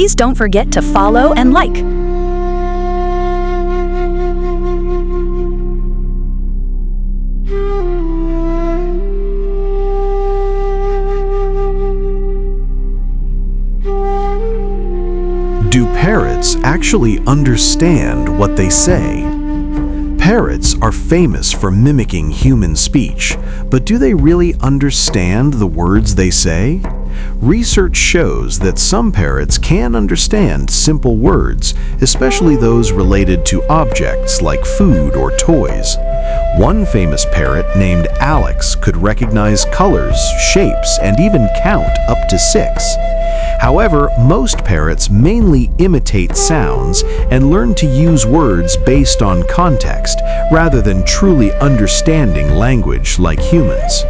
Please don't forget to follow and like. Do parrots actually understand what they say? Parrots are famous for mimicking human speech, but do they really understand the words they say? Research shows that some parrots can understand simple words, especially those related to objects like food or toys. One famous parrot named Alex could recognize colors, shapes, and even count up to 6. However, most parrots mainly imitate sounds and learn to use words based on context rather than truly understanding language like humans.